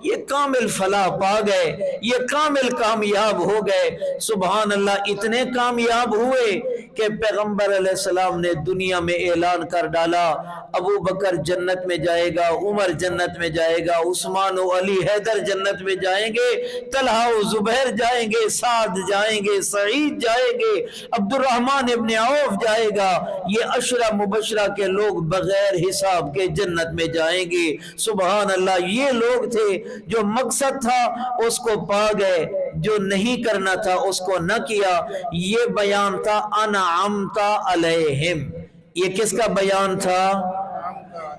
یہ کامل فلاح پا گئے، یہ کامل کامیاب ہو گئے۔ سبحان اللہ، اتنے کامیاب ہوئے کہ پیغمبر علیہ السلام نے دنیا میں اعلان کر ڈالا ابو بکر جنت میں جائے گا، عمر جنت میں جائے گا، عثمان و علی حیدر جنت میں جائیں گے، طلحہ و زبیر جائیں گے، سعد جائیں گے، سعید جائیں گے، عبد الرحمن ابن عوف جائے گا۔ یہ عشرہ مبشرہ کے لوگ بغیر حساب کے جنت میں جائیں گے۔ سبحان اللہ، یہ لوگ تھے جو مقصد تھا اس کو پا گئے، جو نہیں کرنا تھا اس کو نہ کیا۔ یہ بیان تھا انعمت علیہم۔ یہ کس کا بیان تھا؟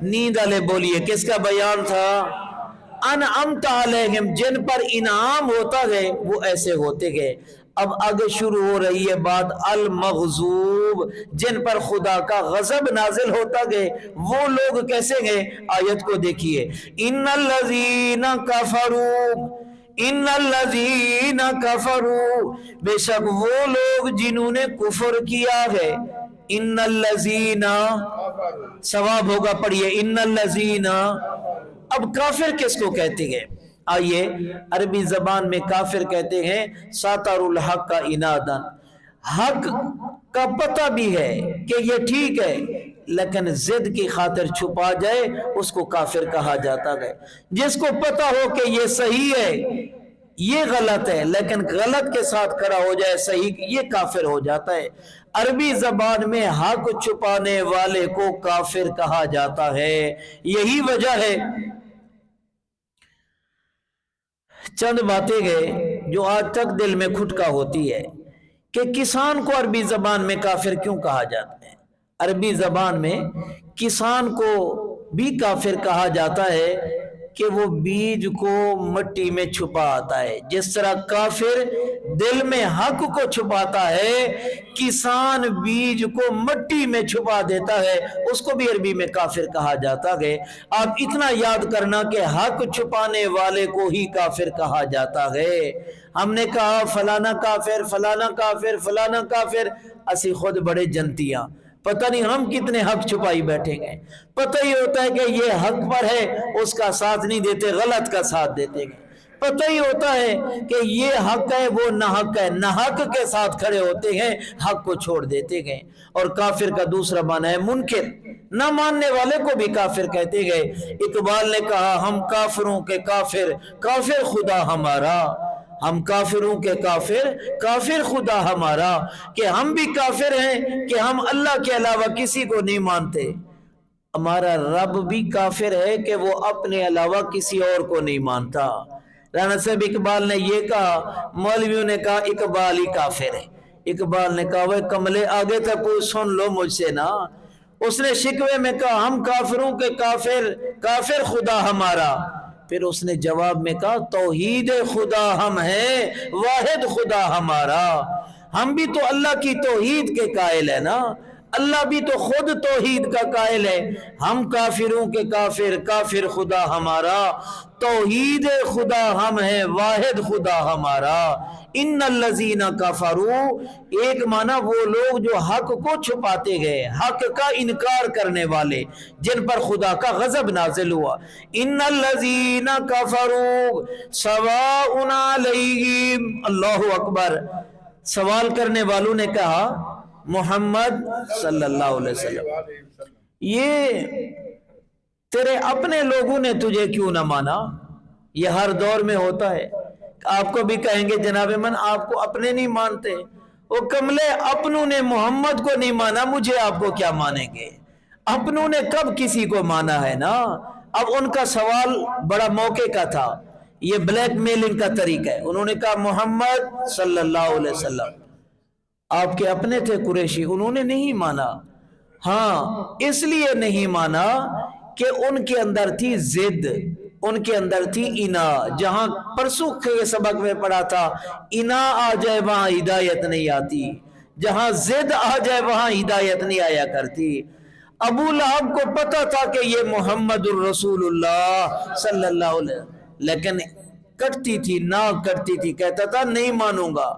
نیند والے بولیے، کس کا بیان تھا؟ انعمت علیہم، جن پر انعام ہوتا گئے وہ ایسے ہوتے گئے۔ اب آگے شروع ہو رہی ہے بات المغضوب، جن پر خدا کا غضب نازل ہوتا گئے وہ لوگ کیسے گئے؟ آیت کو دیکھیے، ان الذین کفروا، ان الذین کفروا، بے شک وہ لوگ جنہوں نے کفر کیا ہے۔ ان الذین، ثواب ہوگا، پڑھیے ان الذین۔ اب کافر کس کو کہتے ہیں؟ آئیے، عربی زبان میں کافر کہتے ہیں ساتر الحق کا عنادا، حق کا پتہ بھی ہے کہ یہ ٹھیک ہے لیکن ضد کی خاطر چھپا جائے اس کو کافر کہا جاتا ہے۔ جس کو پتہ ہو کہ یہ صحیح ہے، یہ غلط ہے، لیکن غلط کے ساتھ کھڑا ہو جائے صحیح، یہ کافر ہو جاتا ہے۔ عربی زبان میں حق چھپانے والے کو کافر کہا جاتا ہے۔ یہی وجہ ہے، چند باتیں گئے جو آج تک دل میں کھٹکا ہوتی ہے کہ کسان کو عربی زبان میں کافر کیوں کہا جاتا ہے؟ عربی زبان میں کسان کو بھی کافر کہا جاتا ہے کہ وہ بیج کو مٹی میں چھپا آتا ہے۔ جس طرح کافر دل میں حق کو چھپاتا ہے، کسان بیج کو مٹی میں چھپا دیتا ہے، اس کو بھی عربی میں کافر کہا جاتا ہے۔ آپ اتنا یاد کرنا کہ حق چھپانے والے کو ہی کافر کہا جاتا ہے۔ ہم نے کہا فلانا کافر، فلانا کافر، فلانا کافر، اسی خود بڑے جنتیاں، پتہ نہیں ہم کتنے حق چھپائی بیٹھیں گے۔ پتہ ہی ہوتا ہے کہ یہ حق پر ہے، اس کا ساتھ نہیں دیتے، غلط کا ساتھ دیتے ہیں۔ پتہ ہی ہوتا ہے کہ یہ حق ہے، وہ ناحق ہے، ناحق کے ساتھ کھڑے ہوتے ہیں، حق کو چھوڑ دیتے ہیں۔ اور کافر کا دوسرا معنی ہے منکر، نہ ماننے والے کو بھی کافر کہتے گئے۔ اقبال نے کہا ہم کافروں کے کافر، کافر خدا ہمارا، ہم کافروں کے کافر، کافر خدا ہمارا، کہ ہم بھی کافر ہیں کہ ہم اللہ کے علاوہ کسی کو نہیں مانتے۔ ہمارا رب بھی کافر ہے کہ وہ اپنے علاوہ کسی اور کو نہیں مانتا۔ رانا صاحب اقبال نے یہ کہا، مولویوں نے کہا اقبال ہی کافر ہے۔ اقبال نے کہا وہ کملے آگے تک کوئی سن لو مجھ سے نا۔ اس نے شکوے میں کہا ہم کافروں کے کافر، کافر خدا ہمارا۔ پھر اس نے جواب میں کہا توحید خدا ہم ہیں، واحد خدا ہمارا۔ ہم بھی تو اللہ کی توحید کے قائل ہیں نا، اللہ بھی تو خود توحید کا قائل ہے۔ ہم کافروں کے کافر، کافر خدا ہمارا، توحید خدا ہم ہیں، واحد خدا ہمارا۔ ان الذین کفروا، ایک معنی وہ لوگ جو حق کو چھپاتے گئے، حق کا انکار کرنے والے، جن پر خدا کا غضب نازل ہوا۔ ان الذین کفروا سواء علیہم، اللہ اکبر۔ سوال کرنے والوں نے کہا محمد صلی اللہ علیہ وسلم، یہ تیرے اپنے لوگوں نے تجھے کیوں نہ مانا؟ یہ ہر دور میں ہوتا ہے، آپ کو بھی کہیں گے جناب من آپ کو اپنے نہیں مانتے، وہ کملے اپنوں نے محمد کو نہیں مانا، مجھے آپ کو کیا مانیں گے؟ اپنوں نے کب کسی کو مانا ہے نا۔ اب ان کا سوال بڑا موقع کا تھا، یہ بلیک میلنگ کا طریقہ ہے۔ انہوں نے کہا محمد صلی اللہ علیہ وسلم آپ کے اپنے تھے قریشی، انہوں نے نہیں مانا۔ ہاں اس لیے نہیں مانا کہ ان کے اندر تھی ضد، ان کے اندر تھی انا۔ جہاں پرسوں کے سبق میں پڑھا تھا انا آ جائے وہاں ہدایت نہیں آتی، جہاں ضد آ جائے وہاں ہدایت نہیں آیا کرتی۔ ابو لہب کو پتا تھا کہ یہ محمد الرسول اللہ صلی اللہ علیہ وسلم، لیکن کٹتی تھی، ناک کٹتی تھی، کہتا تھا نہیں مانوں گا،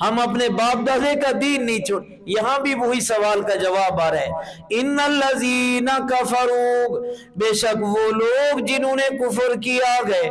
ہم اپنے باپ دادے کا دین نہیں چھوڑ۔ یہاں بھی وہی سوال کا جواب آ رہا ہے، ان الذین کفروا، بے شک وہ لوگ جنہوں نے کفر کیا گئے،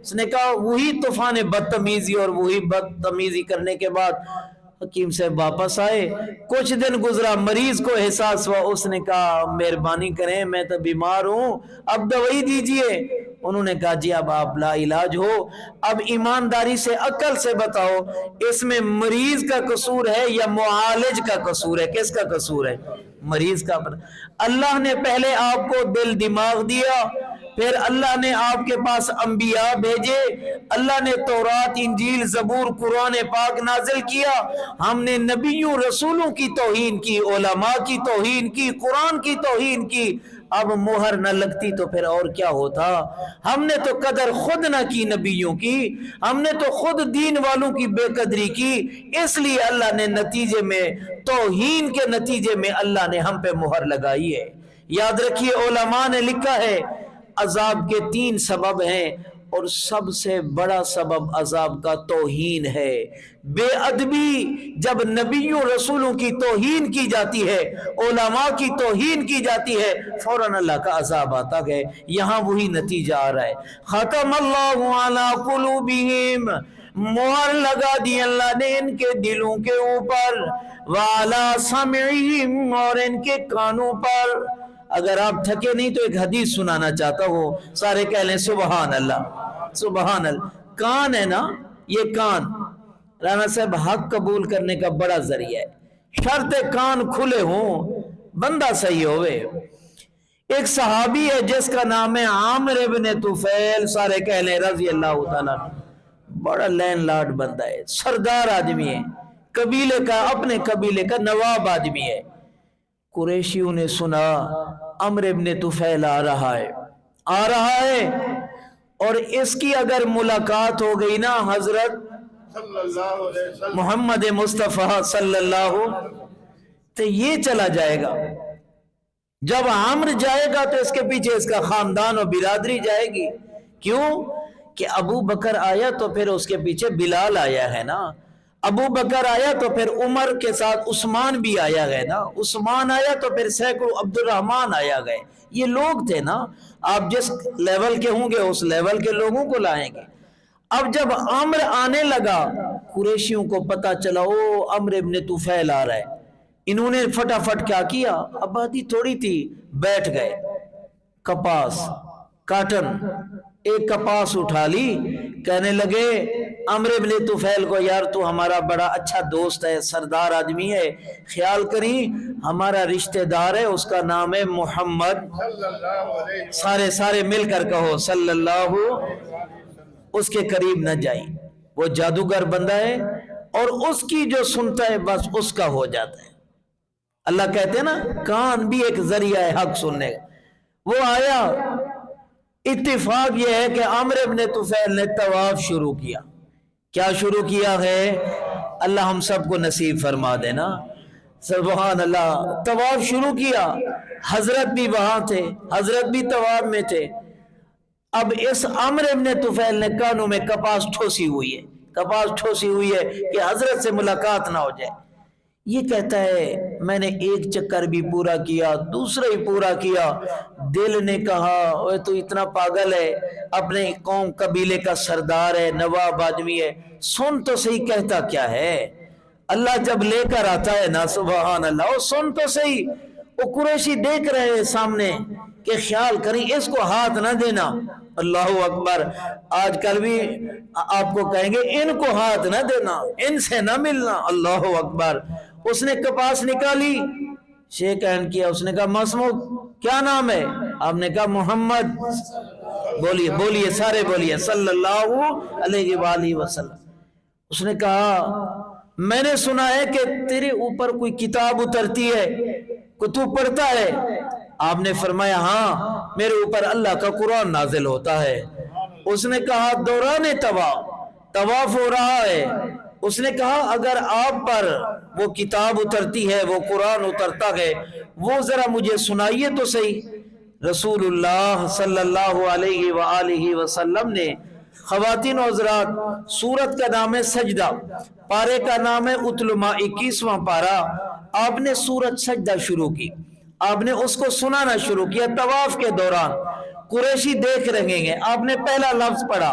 اس نے کہا وہی طوفان بدتمیزی، اور وہی بدتمیزی کرنے کے بعد حکیم صاحب واپس آئے، کچھ دن گزرا، مریض کو احساس ہوا، اس نے کہا مہربانی کریں میں تو بیمار ہوں، اب دوائی دیجئے۔ انہوں نے کہا جی اب آپ لا علاج ہو، اب ایمانداری سے عقل سے بتاؤ اس میں مریض کا قصور ہے یا معالج کا قصور ہے؟ کس کا قصور ہے؟ مریض کا۔ اللہ نے پہلے آپ کو دل دماغ دیا، پھر اللہ نے آپ کے پاس انبیاء بھیجے، اللہ نے تورات انجیل زبور قرآن پاک نازل کیا، ہم نے نبیوں رسولوں کی توہین کی، علماء کی توہین کی، قرآن کی توہین کی، اب مہر نہ لگتی تو پھر اور کیا ہوتا؟ ہم نے تو قدر خود نہ کی نبیوں کی، ہم نے تو خود دین والوں کی بے قدری کی، اس لیے اللہ نے نتیجے میں توہین کے نتیجے میں اللہ نے ہم پہ مہر لگائی ہے۔ یاد رکھیے علماء نے لکھا ہے عذاب کے 3 سبب ہیں، اور سب سے بڑا سبب عذاب کا توہین ہے۔ بے ادبی، جب نبیوں رسولوں کی توہین کی جاتی ہے، علماء کی توہین کی جاتی ہے، فوراً اللہ کا عذاب آتا ہے۔ یہاں وہی نتیجہ آ رہا ہے۔ ختم اللہ علی قلوبہم، مہر لگا دی اللہ نے ان کے دلوں کے اوپر، وعلی سمعہم، اور ان کے کانوں پر۔ اگر آپ تھکے نہیں تو ایک حدیث سنانا چاہتا ہوں، سارے کہہ لیں سبحان اللہ، سبحان اللہ۔ کان ہے نا، یہ کان رانا صاحب حق قبول کرنے کا بڑا ذریعہ ہے، شرط کان کھلے ہوں بندہ صحیح ہوئے۔ ایک صحابی ہے جس کا نام ہے عامر ابن طفیل، سارے کہہ لیں رضی اللہ تعالیٰ، بڑا لین لاڈ بندہ ہے، سردار آدمی ہے، قبیلے کا، اپنے قبیلے کا نواب آدمی ہے۔ قریشیوں نے سنا عمرو ابن طفیل آ رہا ہے، اور اس کی اگر ملاقات ہو گئی نا حضرت محمد مصطفیٰ صلی اللہ تو یہ چلا جائے گا۔ جب عمرو جائے گا تو اس کے پیچھے اس کا خاندان اور برادری جائے گی۔ کیوں کہ ابو بکر آیا تو پھر اس کے پیچھے بلال آیا ہے نا، ابو بکر آیا تو پھر عمر کے ساتھ عثمان بھی آیا گئے نا، عثمان آیا تو پھر سینکڑوں عبد الرحمن آیا گئے، یہ لوگ تھے نا۔ آپ جس لیول کے ہوں گے اس لیول کے لوگوں کو لائیں گے۔ اب جب عمر آنے لگا، قریشیوں کو پتا چلا او عمرو ابن طفیل آ رہا ہے، انہوں نے فٹافٹ کیا کیا، آبادی تھوڑی تھی، بیٹھ گئے، کپاس، کاٹن، ایک کپاس اٹھا لی، کہنے لگے عمرو ابن طفیل کو یار تو ہمارا بڑا اچھا دوست ہے، سردار آدمی ہے، خیال کریں ہمارا رشتہ دار ہے، اس کا نام ہے محمد، سارے مل کر کہو صلی اللہ، اس کے قریب نہ جائیں، وہ جادوگر بندہ ہے، اور اس کی جو سنتا ہے بس اس کا ہو جاتا ہے۔ اللہ کہتے ہیں نا کان بھی ایک ذریعہ ہے حق سننے کا۔ وہ آیا، اتفاق یہ ہے کہ عمرو ابن طفیل نے طواف شروع کیا۔ کیا شروع کیا ہے؟ اللہ ہم سب کو نصیب فرما دینا، سبحان اللہ۔ طواف شروع کیا، حضرت بھی وہاں تھے، حضرت بھی طواف میں تھے۔ اب اس عمرو ابن طفیل نے کانوں میں کپاس ٹھوسی ہوئی ہے کہ حضرت سے ملاقات نہ ہو جائے۔ یہ کہتا ہے میں نے ایک چکر بھی پورا کیا، دوسرا ہی پورا کیا، دل نے کہا اوے تو اتنا پاگل ہے، اپنے قوم قبیلے کا سردار ہے، نواب آدمی ہے، سن تو صحیح کہتا کیا ہے۔ اللہ جب لے کر آتا ہے نا سبحان اللہ، وہ سن تو صحیح۔ وہ قریشی دیکھ رہے ہیں سامنے کہ خیال کریں اس کو ہاتھ نہ دینا، اللہ اکبر۔ آج کل بھی آپ کو کہیں گے ان کو ہاتھ نہ دینا، ان سے نہ ملنا، اللہ اکبر۔ اس نے کپاس نکالی، شیک ہینڈ کیا، اس نے کہا مسموع کیا نام ہے؟ آپ نے کہا محمد، بولیے سارے بولیے صلی اللہ علیہ وآلہ وسلم۔ اس نے کہا میں نے سنا ہے کہ تیرے اوپر کوئی کتاب اترتی ہے، کہ تو پڑھتا ہے؟ آپ نے فرمایا ہاں میرے اوپر اللہ کا قرآن نازل ہوتا ہے۔ اس نے کہا دوران طواف ہو رہا ہے، اس نے کہا اگر آپ پر وہ کتاب اترتی ہے، وہ قرآن اترتا ہے، وہ ذرا مجھے سنائیے تو صحیح۔ رسول اللہ صلی اللہ علیہ وآلہ وسلم نے، خواتین و حضرات، سورت کا نام ہے سجدہ، پارے کا نام ہے اتلما، 21واں پارہ۔ آپ نے سورت سجدہ شروع کی، آپ نے اس کو سنانا شروع کیا طواف کے دوران۔ قریشی دیکھ رہے ہیں، آپ نے پہلا لفظ پڑھا